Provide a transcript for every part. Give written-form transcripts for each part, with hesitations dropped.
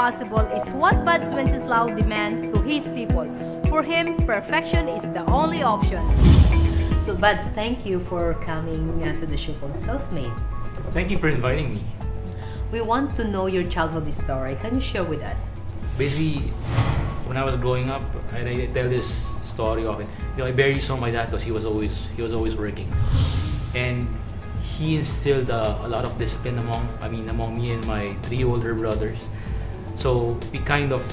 impossible is what Buds Wenceslao demands to his people. For him, perfection is the only option. So Buds, thank you for coming to the show called Self-Made. Thank you for inviting me. We want to know your childhood story. Can you share with us? Basically, when I was growing up, I tell this story often. I barely saw my dad because he was always working, and he instilled a lot of discipline among me and my 3 older brothers. So we kind of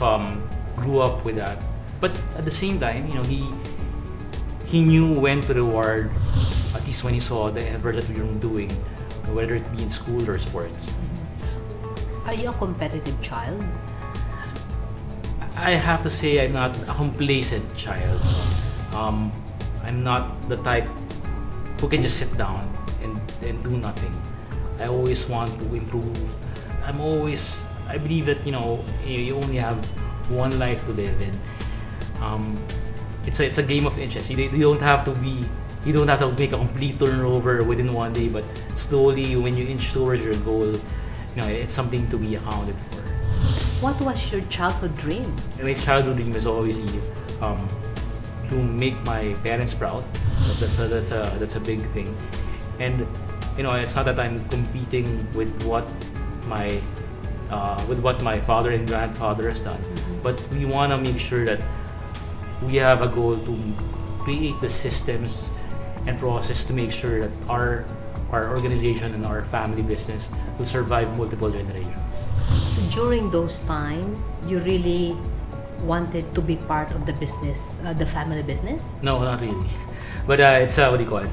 grew up with that. But at the same time, he knew when to reward, at least when he saw the effort that we were doing, whether it be in school or sports. Are you a competitive child? I have to say I'm not a complacent child. I'm not the type who can just sit down and do nothing. I always want to improve. I believe that you only have one life to live in. It's a game of inches. You don't have to make a complete turnover within one day, but slowly when you inch towards your goal, it's something to be accounted for. What was your childhood dream? My childhood dream is always to make my parents proud. That's a big thing, and it's not that I'm competing with what my father and grandfather has done, but we want to make sure that we have a goal to create the systems and process to make sure that our organization and our family business will survive multiple generations. So during those time, you really wanted to be part of the business, the family business? No, not really. But it's what do you call it?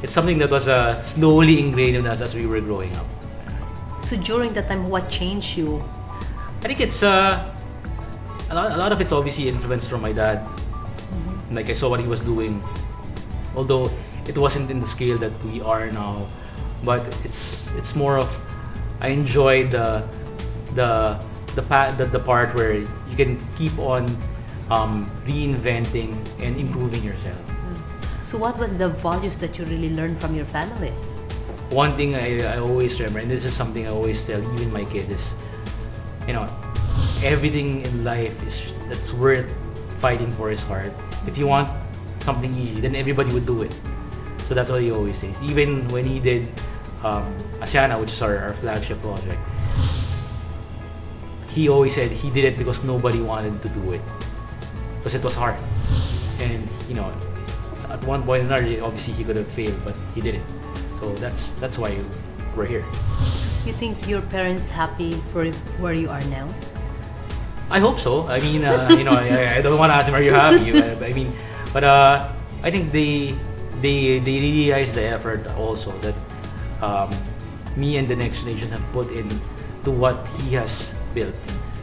It's something that was slowly ingrained in us as we were growing up. So during that time, what changed you? I think it's a lot of it's obviously influenced from my dad. Like I saw what he was doing, although it wasn't in the scale that we are now. But it's more of I enjoyed the part where you can keep on reinventing and improving yourself. So what was the values that you really learned from your families? One thing I always remember, and this is something I always tell even my kids, is everything in life that's worth fighting for is hard. If you want something easy, then everybody would do it. So that's what he always says. Even when he did Asiana, which is our flagship project, he always said he did it because nobody wanted to do it, because it was hard. And at one point or another, obviously he could have failed, but he did it. So that's why we're here. You think your parents happy for where you are now? I hope so. I mean, I don't want to ask them, are you happy? But I think they realize the effort also that me and the next generation have put in to what he has built.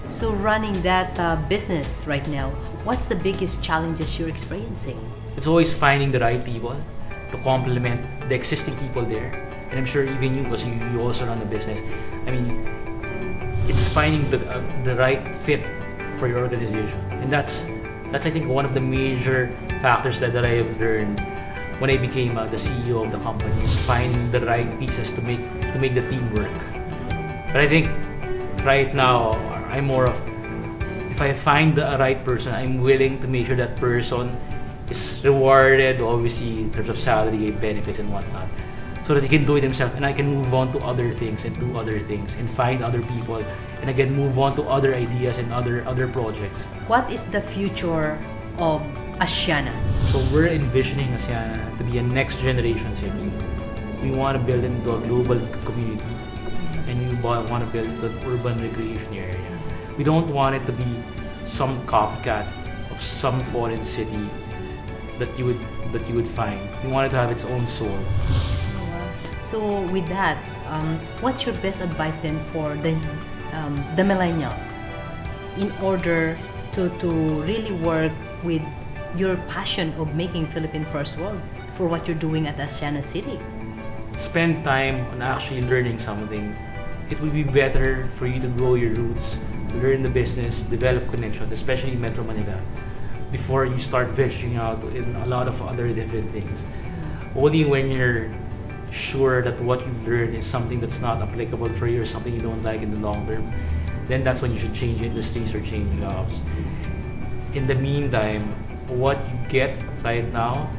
So running that business right now, what's the biggest challenges you're experiencing? It's always finding the right people to complement the existing people there. And I'm sure even you, because you also run a business, it's finding the right fit for your organization. And that's I think one of the major factors that I have learned when I became the CEO of the company, is finding the right pieces to make the team work. But I think right now I'm more of, if I find the right person, I'm willing to make sure that person is rewarded, obviously in terms of salary, benefits, and whatnot, so that he can do it himself, and I can move on to other things and do other things and find other people, and again move on to other ideas and other projects. What is the future of Asiana? So we're envisioning Asiana to be a next generation city. We want to build into a global community, and we want to build an urban recreation area. We don't want it to be some copycat of some foreign city that you would find. We want it to have its own soul. So with that, what's your best advice then for the millennials in order to really work with your passion of making Philippine first world for what you're doing at Asiana City? Spend time on actually learning something. It will be better for you to grow your roots, learn the business, develop connections, especially in Metro Manila, before you start venturing out in a lot of other different things. Only when you're sure that what you've learned is something that's not applicable for you or something you don't like in the long term, then that's when you should change industries or change jobs. In the meantime, what you get right now,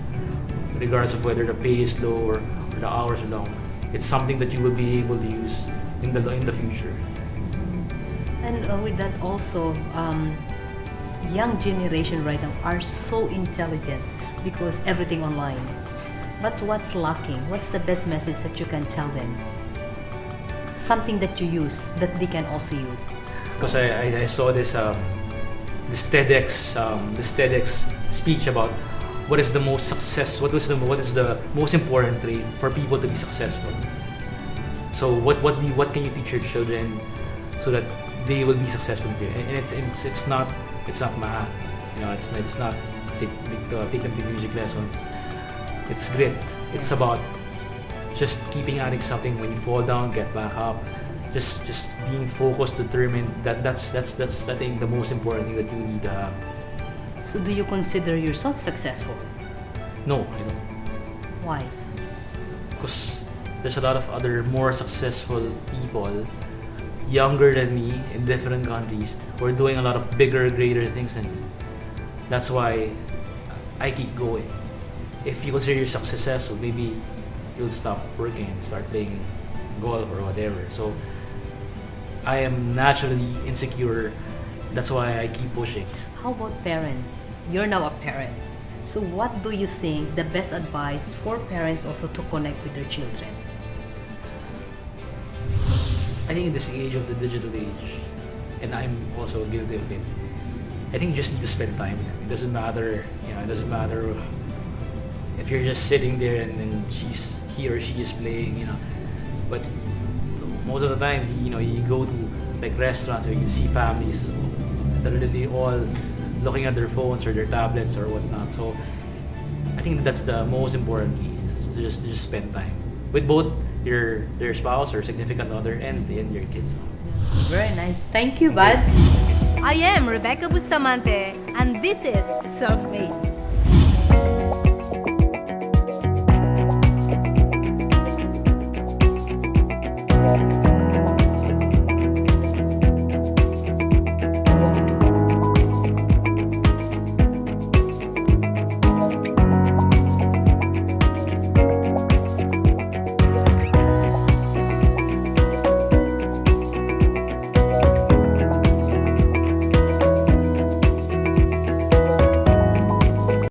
regardless of whether the pay is low or the hours are long, it's something that you will be able to use in the future. And with that also, young generation right now are so intelligent because everything online. But what's lacking? What's the best message that you can tell them? Something that you use that they can also use. Because I saw this TEDx speech about what is the most important trait for people to be successful. So what can you teach your children so that they will be successful here? And it's not math. You know, it's not take them to music lessons. It's grit. It's about just keeping at it something. When you fall down, get back up. Just being focused, determined. That's I think the most important thing that you need to have. So do you consider yourself successful? No, I don't. Why? Because there's a lot of other more successful people, younger than me, in different countries, who are doing a lot of bigger, greater things than me. That's why I keep going. If you consider yourself successful, maybe you'll stop working and start playing golf or whatever. So I am naturally insecure. That's why I keep pushing. How about parents? You're now a parent. So what do you think the best advice for parents also to connect with their children? I think in this age of the digital age, and I'm also guilty of it, I think you just need to spend time with them. It doesn't matter, it doesn't matter if you're just sitting there and then he or she is playing, But most of the time, you go to like restaurants or you see families that are literally all looking at their phones or their tablets or whatnot. So I think that's the most important key, is to just spend time with both your spouse or significant other and your kids. Very nice. Thank you, Buds. I am Rebecca Bustamante, and this is Self-Made.